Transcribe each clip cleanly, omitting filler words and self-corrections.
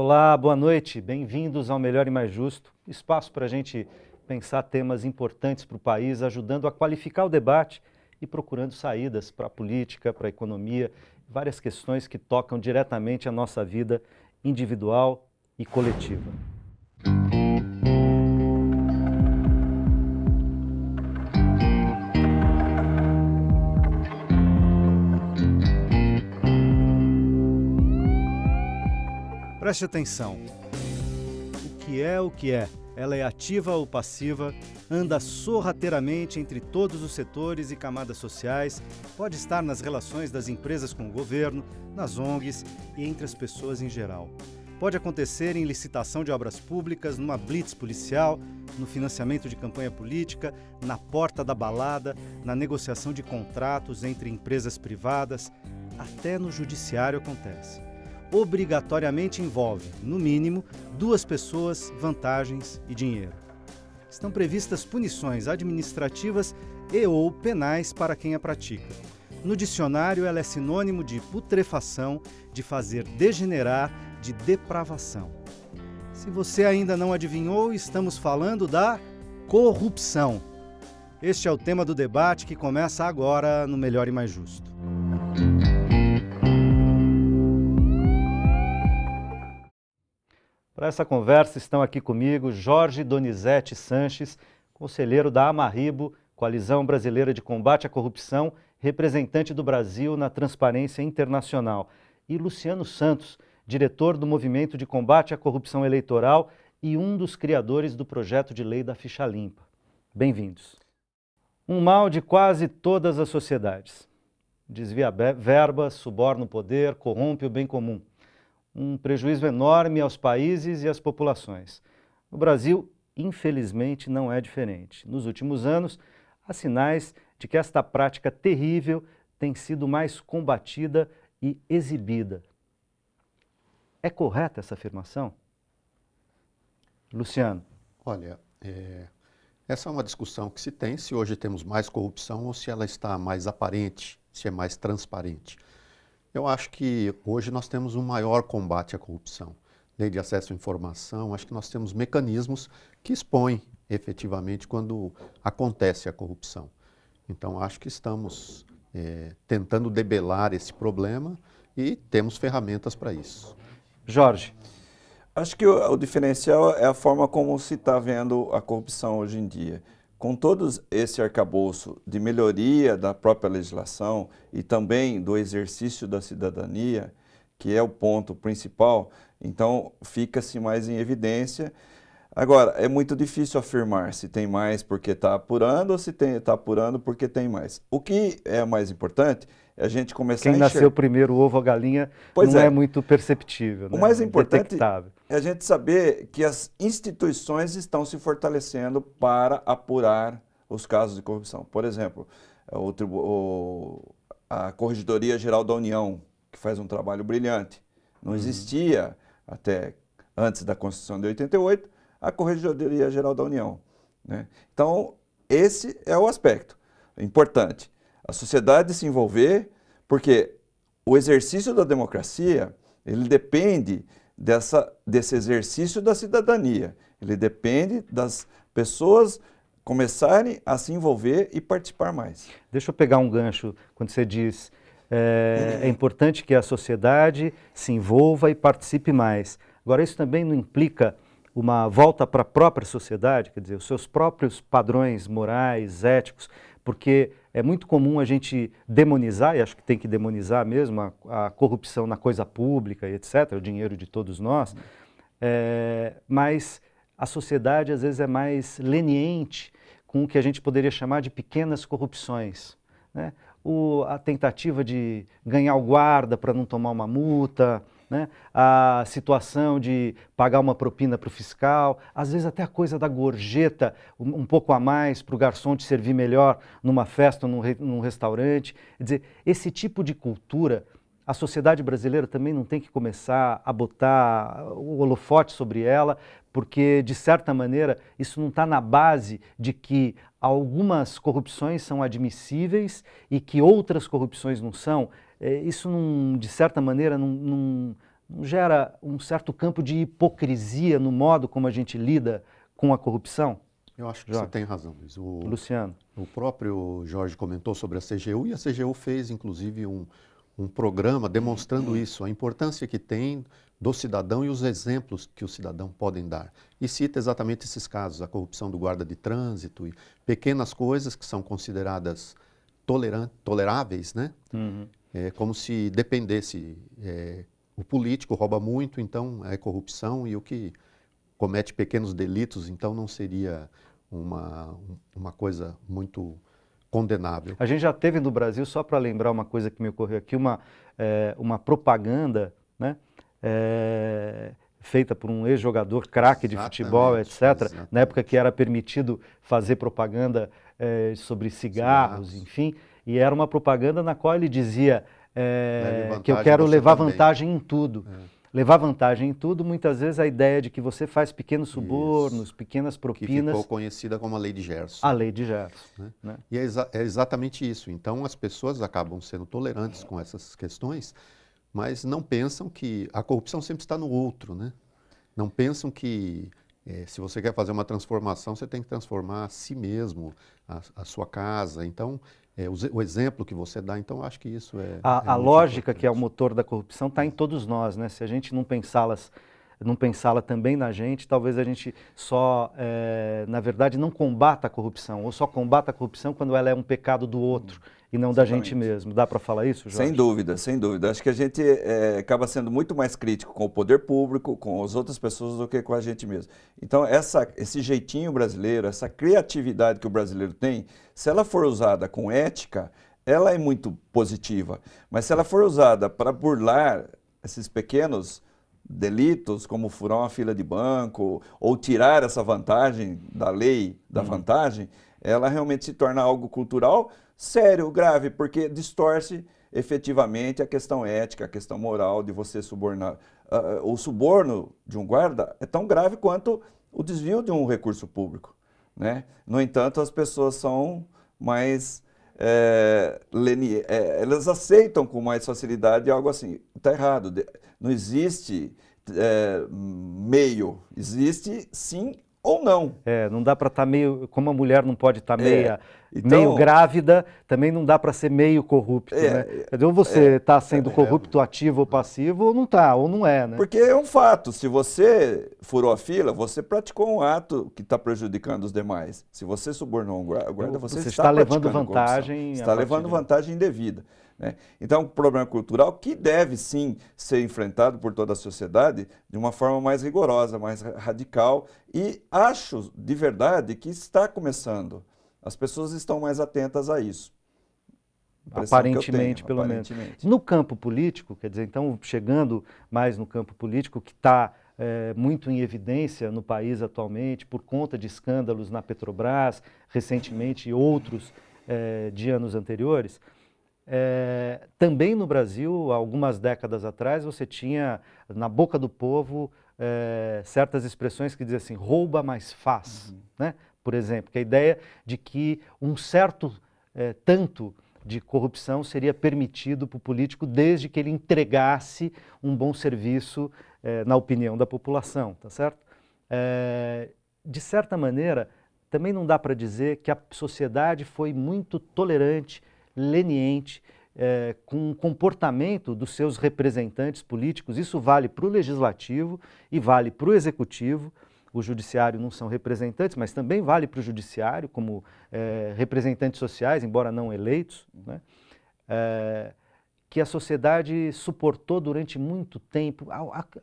Olá, boa noite, bem-vindos ao Melhor e Mais Justo, espaço para a gente pensar temas importantes para o país, ajudando a qualificar o debate e procurando saídas para a política, para a economia, várias questões que tocam diretamente a nossa vida individual e coletiva. Preste atenção. O que é? Ela é ativa ou passiva, anda sorrateiramente entre todos os setores e camadas sociais, pode estar nas relações das empresas com o governo, nas ONGs e entre as pessoas em geral. Pode acontecer em licitação de obras públicas, numa blitz policial, no financiamento de campanha política, na porta da balada, na negociação de contratos entre empresas privadas, até no judiciário acontece. Obrigatoriamente envolve, no mínimo, duas pessoas, vantagens e dinheiro. Estão previstas punições administrativas e ou penais para quem a pratica. No dicionário, ela é sinônimo de putrefação, de fazer degenerar, de depravação. Se você ainda não adivinhou, estamos falando da corrupção. Este é o tema do debate que começa agora no Melhor e Mais Justo. Para essa conversa estão aqui comigo Jorge Donizete Sanches, conselheiro da Amarribo, Coalizão Brasileira de Combate à Corrupção, representante do Brasil na Transparência Internacional, e Luciano Santos, diretor do Movimento de Combate à Corrupção Eleitoral e um dos criadores do projeto de lei da Ficha Limpa. Bem-vindos. Um mal de quase todas as sociedades. Desvia verba, suborna o poder, corrompe o bem comum. Um prejuízo enorme aos países e às populações. O Brasil, infelizmente, não é diferente. Nos últimos anos, há sinais de que esta prática terrível tem sido mais combatida e exibida. É correta essa afirmação? Luciano. Olha, essa é uma discussão que se tem se hoje temos mais corrupção ou se ela está mais aparente, se é mais transparente. Eu acho que hoje nós temos um maior combate à corrupção. Lei de acesso à informação, acho que nós temos mecanismos que expõem efetivamente quando acontece a corrupção. Então, acho que estamos tentando debelar esse problema e temos ferramentas para isso. Jorge. Acho que o diferencial é a forma como se está vendo a corrupção hoje em dia. Com todo esse arcabouço de melhoria da própria legislação e também do exercício da cidadania, que é o ponto principal, então fica-se mais em evidência. Agora, é muito difícil afirmar se tem mais porque está apurando ou se está apurando porque tem mais. O que é mais importante é a gente começar a enxergar. Quem nasceu primeiro, o ovo ou a galinha, não é muito perceptível, né? O mais importante detectável. É a gente saber que as instituições estão se fortalecendo para apurar os casos de corrupção. Por exemplo, a Corregedoria Geral da União, que faz um trabalho brilhante. Não existia, até antes da Constituição de 88, a Corregedoria Geral da União, né? Então, esse é o aspecto importante. A sociedade se envolver, porque o exercício da democracia, ele depende desse exercício da cidadania. Ele depende das pessoas começarem a se envolver e participar mais. Deixa eu pegar um gancho quando você diz é importante que a sociedade se envolva e participe mais. Agora, isso também não implica uma volta para a própria sociedade, quer dizer, os seus próprios padrões morais, éticos, porque é muito comum a gente demonizar, e acho que tem que demonizar mesmo, a corrupção na coisa pública e etc., o dinheiro de todos nós, mas a sociedade às vezes é mais leniente com o que a gente poderia chamar de pequenas corrupções, né? A tentativa de ganhar o guarda para não tomar uma multa, né? A situação de pagar uma propina para o fiscal, às vezes até a coisa da gorjeta, um pouco a mais para o garçom te servir melhor numa festa ou num restaurante. Quer dizer, esse tipo de cultura, a sociedade brasileira também não tem que começar a botar o holofote sobre ela, porque, de certa maneira, isso não está na base de que algumas corrupções são admissíveis e que outras corrupções não são. Isso, de certa maneira, não não gera um certo campo de hipocrisia no modo como a gente lida com a corrupção? Eu acho que Jorge. você tem razão, Luiz. Luciano. O próprio Jorge comentou sobre a CGU e a CGU fez, inclusive, um programa demonstrando isso, a importância que tem do cidadão e os exemplos que o cidadão podem dar. E cita exatamente esses casos, a corrupção do guarda de trânsito e pequenas coisas que são consideradas toleráveis, né? Uhum. É como se dependesse, o político rouba muito, então é corrupção, e o que comete pequenos delitos, então não seria uma coisa muito condenável. A gente já teve no Brasil, só para lembrar uma coisa que me ocorreu aqui, uma propaganda, né, feita por um ex-jogador craque de futebol, etc., exatamente. na época que era permitido fazer propaganda sobre cigarros, enfim, e era uma propaganda na qual ele dizia que eu quero levar vantagem em tudo. Levar vantagem em tudo, muitas vezes a ideia de que você faz pequenos subornos, pequenas propinas. Que ficou conhecida como a Lei de Gerson. A Lei de Gerson. Né? E é exatamente isso. Então as pessoas acabam sendo tolerantes com essas questões, mas não pensam que a corrupção sempre está no outro, né? Não pensam que se você quer fazer uma transformação, você tem que transformar a si mesmo, a sua casa. Então, o exemplo que você dá, então acho que isso a lógica importante. Que é o motor da corrupção está em todos nós, né? Se a gente não pensá-la também na gente, talvez a gente só, na verdade, não combata a corrupção, ou só combata a corrupção quando ela é um pecado do outro e não da gente mesmo. Dá para falar isso, Jorge? Sem dúvida, sem dúvida. Acho que a gente acaba sendo muito mais crítico com o poder público, com as outras pessoas, do que com a gente mesmo. Então, esse jeitinho brasileiro, essa criatividade que o brasileiro tem, se ela for usada com ética, ela é muito positiva. Mas se ela for usada para burlar esses pequenos delitos, como furar uma fila de banco, ou tirar essa vantagem da lei da vantagem, ela realmente se torna algo cultural sério, grave, porque distorce efetivamente a questão ética, a questão moral de você subornar. O suborno de um guarda é tão grave quanto o desvio de um recurso público, né? No entanto, as pessoas são mais... elas aceitam com mais facilidade algo assim. Está errado. Não existe meio. Existe sim ou não. Não dá para estar meio... Como a mulher não pode estar meio grávida, também não dá para ser meio corrupto, né? Ou você está sendo corrupto ativo ou passivo, ou não está, ou não é, né? Porque é um fato. Se você furou a fila, você praticou um ato que está prejudicando os demais. Se você subornou um guarda, você está levando vantagem. Está levando vantagem indevida. Né? Então, é um problema cultural que deve sim ser enfrentado por toda a sociedade de uma forma mais rigorosa, mais radical, e acho de verdade que está começando. As pessoas estão mais atentas a isso. Aparentemente, pelo menos. No campo político, quer dizer, então, chegando mais no campo político, que está muito em evidência no país atualmente, por conta de escândalos na Petrobras, recentemente, e outros de anos anteriores. Também no Brasil, algumas décadas atrás, você tinha na boca do povo certas expressões que diziam assim, rouba, mas faz. Né? Por exemplo, que a ideia de que um certo tanto de corrupção seria permitido para o político desde que ele entregasse um bom serviço na opinião da população, tá certo? De certa maneira, também não dá para dizer que a sociedade foi muito tolerante, leniente, com o comportamento dos seus representantes políticos. Isso vale para o legislativo e vale para o executivo. O judiciário não são representantes, mas também vale para o judiciário como representantes sociais, embora não eleitos, né? Que a sociedade suportou durante muito tempo.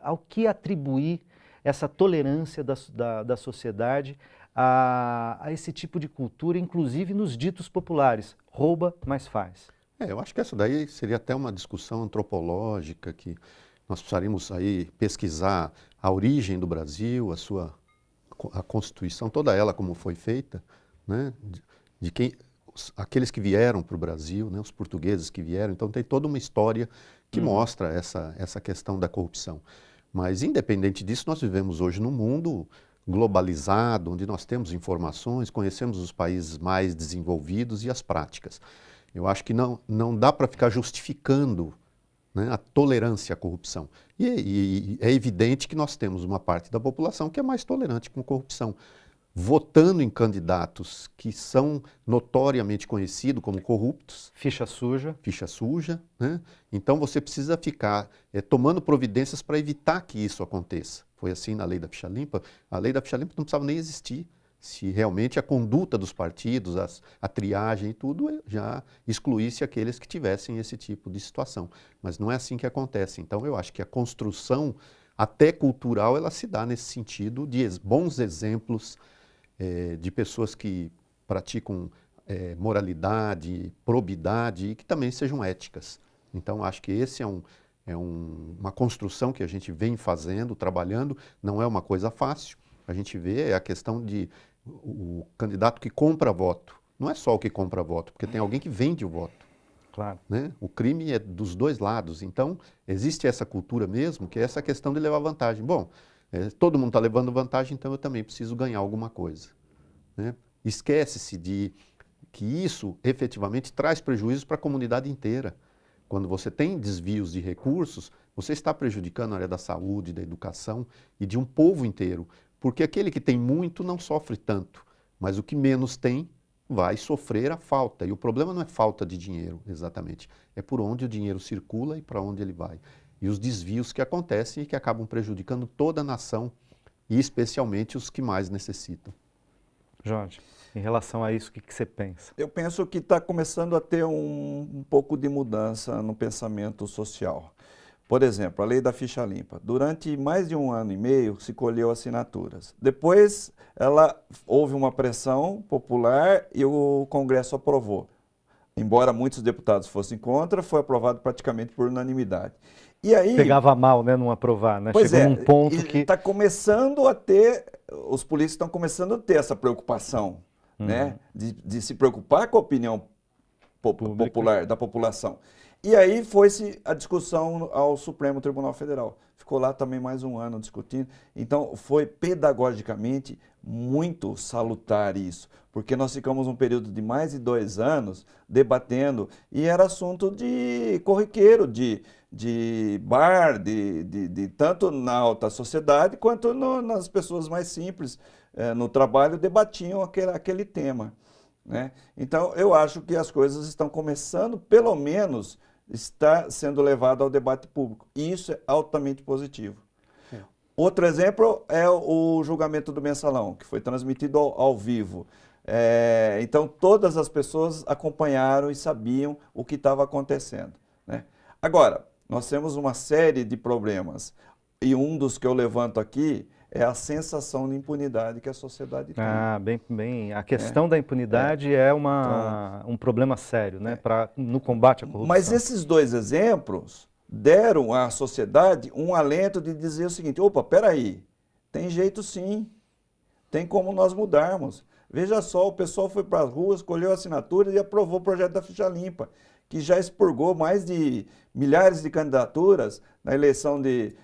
Ao que atribuir essa tolerância da sociedade a esse tipo de cultura, inclusive nos ditos populares, rouba, mas faz? Eu acho que essa daí seria até uma discussão antropológica, que nós precisaríamos aí pesquisar a origem do Brasil, a Constituição, toda ela como foi feita, né? Aqueles que vieram para o Brasil, né? Os portugueses que vieram, então tem toda uma história que mostra essa questão da corrupção. Mas independente disso, nós vivemos hoje num mundo globalizado, onde nós temos informações, conhecemos os países mais desenvolvidos e as práticas. Eu acho que não dá para ficar justificando né, a tolerância à corrupção. E é evidente que nós temos uma parte da população que é mais tolerante com corrupção, votando em candidatos que são notoriamente conhecidos como corruptos. Ficha suja. Ficha suja, né? Então você precisa ficar tomando providências para evitar que isso aconteça. Foi assim na lei da ficha limpa. A lei da ficha limpa não precisava nem existir. Se realmente a conduta dos partidos, a triagem e tudo, já excluísse aqueles que tivessem esse tipo de situação. Mas não é assim que acontece. Então eu acho que a construção, até cultural, ela se dá nesse sentido de bons exemplos de pessoas que praticam moralidade, probidade e que também sejam éticas. Então acho que esse uma construção que a gente vem fazendo, trabalhando, não é uma coisa fácil. A gente vê a questão de o candidato que compra voto. Não é só o que compra voto, porque tem alguém que vende o voto. Claro. Né? O crime é dos dois lados. Então, existe essa cultura mesmo, que é essa questão de levar vantagem. Bom, todo mundo está levando vantagem, então eu também preciso ganhar alguma coisa. Né? Esquece-se de que isso efetivamente traz prejuízos para a comunidade inteira. Quando você tem desvios de recursos, você está prejudicando a área da saúde, da educação e de um povo inteiro. Porque aquele que tem muito não sofre tanto, mas o que menos tem vai sofrer a falta. E o problema não é falta de dinheiro, exatamente. É por onde o dinheiro circula e para onde ele vai. E os desvios que acontecem e que acabam prejudicando toda a nação, e especialmente os que mais necessitam. Jorge, em relação a isso, o que você pensa? Eu penso que está começando a ter um pouco de mudança no pensamento social. Por exemplo, a lei da ficha limpa. Durante mais de 1 ano e meio se colheu assinaturas. Depois houve uma pressão popular e o Congresso aprovou. Embora muitos deputados fossem contra, foi aprovado praticamente por unanimidade. E aí, pegava mal, né, não aprovar, né? Pois Chegou num ponto que está começando a ter, os políticos estão começando a ter essa preocupação, né, de se preocupar com a opinião popular da população. E aí foi-se a discussão ao Supremo Tribunal Federal. Ficou lá também mais 1 ano discutindo. Então, foi pedagogicamente muito salutar isso, porque nós ficamos um período de mais de 2 anos debatendo, e era assunto de corriqueiro, de bar, tanto na alta sociedade quanto nas pessoas mais simples, no trabalho, debatiam aquele tema. Né? Então, eu acho que as coisas estão começando, pelo menos, está sendo levado ao debate público. E isso é altamente positivo. Outro exemplo é o julgamento do Mensalão, que foi transmitido ao vivo. Então, todas as pessoas acompanharam e sabiam o que estava acontecendo. Né? Agora, nós temos uma série de problemas. E um dos que eu levanto aqui é a sensação de impunidade que a sociedade tem. Bem. A questão da impunidade é um problema sério, né, no combate à corrupção. Mas esses 2 exemplos deram à sociedade um alento de dizer o seguinte: opa, peraí, tem jeito sim, tem como nós mudarmos. Veja só, o pessoal foi para as ruas, colheu assinaturas e aprovou o projeto da ficha limpa, que já expurgou mais de milhares de candidaturas na eleição de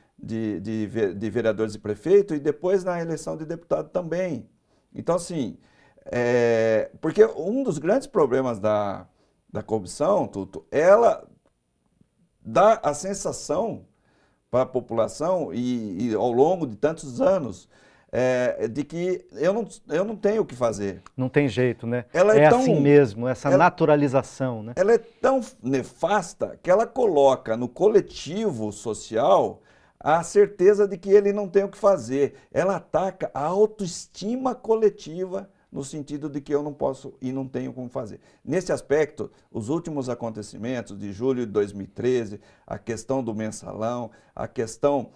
vereadores e prefeito e depois na eleição de deputado também. Então, assim, porque um dos grandes problemas da corrupção, Tuto, ela dá a sensação para a população e ao longo de tantos anos de que eu não tenho o que fazer. Não tem jeito, né? Ela assim mesmo, essa naturalização, né? Ela é tão nefasta que ela coloca no coletivo social a certeza de que ele não tem o que fazer. Ela ataca a autoestima coletiva no sentido de que eu não posso e não tenho como fazer. Nesse aspecto, os últimos acontecimentos de julho de 2013, a questão do mensalão, a questão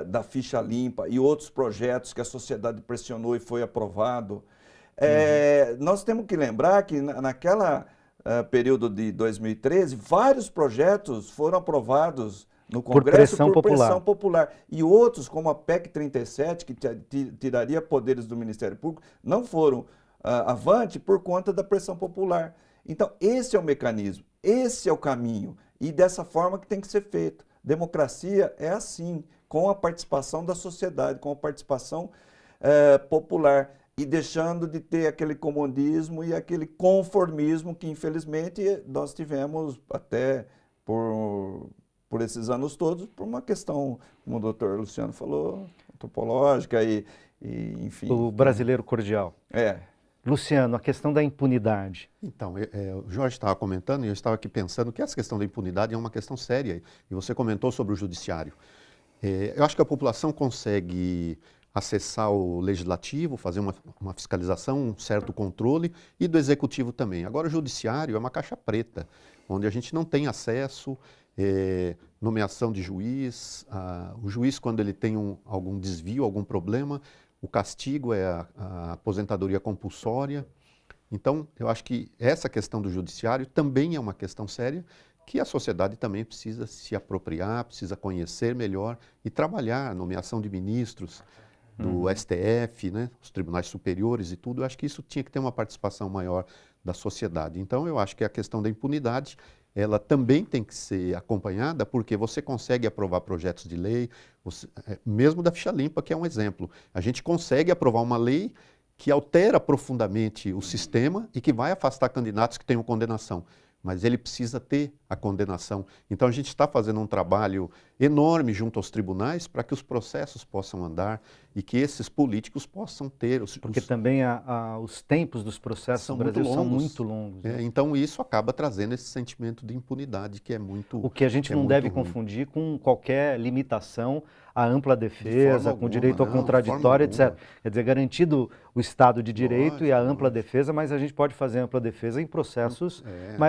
da ficha limpa e outros projetos que a sociedade pressionou e foi aprovado, nós temos que lembrar que naquela período de 2013, vários projetos foram aprovados no Congresso por pressão popular. E outros, como a PEC 37, que tiraria poderes do Ministério Público, não foram avante por conta da pressão popular. Então, esse é o mecanismo, esse é o caminho. E dessa forma que tem que ser feito. Democracia é assim, com a participação da sociedade, com a participação popular. E deixando de ter aquele comodismo e aquele conformismo que, infelizmente, nós tivemos até por por esses anos todos, por uma questão, como o doutor Luciano falou, antropológica enfim. O brasileiro cordial. É. Luciano, a questão da impunidade. Então, o Jorge estava comentando e eu estava aqui pensando que essa questão da impunidade é uma questão séria. E você comentou sobre o judiciário. Eu acho que a população consegue acessar o legislativo, fazer uma fiscalização, um certo controle, e do executivo também. Agora, o judiciário é uma caixa preta, onde a gente não tem acesso, nomeação de juiz, o juiz, quando ele tem algum desvio, algum problema, o castigo é a aposentadoria compulsória. Então, eu acho que essa questão do judiciário também é uma questão séria, que a sociedade também precisa se apropriar, precisa conhecer melhor e trabalhar, nomeação de ministros do STF, né, os tribunais superiores e tudo. Eu acho que isso tinha que ter uma participação maior da sociedade. Então, eu acho que a questão da impunidade, ela também tem que ser acompanhada, porque você consegue aprovar projetos de lei, mesmo da ficha limpa, que é um exemplo. A gente consegue aprovar uma lei que altera profundamente o sistema e que vai afastar candidatos que tenham condenação. Mas ele precisa ter a condenação. Então a gente está fazendo um trabalho enorme junto aos tribunais para que os processos possam andar e que esses políticos possam ter Porque também os tempos dos processos no Brasil são muito longos. Né? Então isso acaba trazendo esse sentimento de impunidade que é muito. O que a gente não deve ruim. Confundir com qualquer limitação à ampla defesa, com direito ao contraditório, etc. Quer dizer, garantido o Estado de Direito e a ampla defesa, mas a gente pode fazer ampla defesa em processos.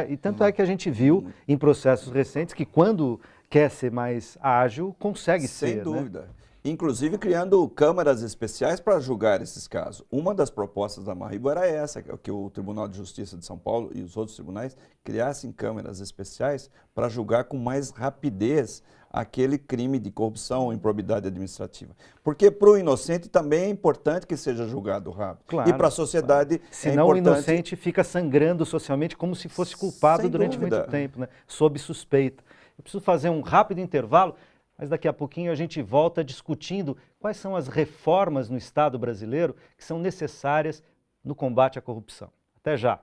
E tanto é que a gente viu em processos recentes que, quando quer ser mais ágil, consegue ser. Sem dúvida. Né? Inclusive criando câmaras especiais para julgar esses casos. Uma das propostas da Marribo era essa, que o Tribunal de Justiça de São Paulo e os outros tribunais criassem câmaras especiais para julgar com mais rapidez aquele crime de corrupção ou improbidade administrativa. Porque para o inocente também é importante que seja julgado rápido. Claro, e para a sociedade senão o inocente fica sangrando socialmente como se fosse culpado durante muito tempo, né? Sob suspeita. Eu preciso fazer um rápido intervalo, mas daqui a pouquinho a gente volta discutindo quais são as reformas no Estado brasileiro que são necessárias no combate à corrupção. Até já!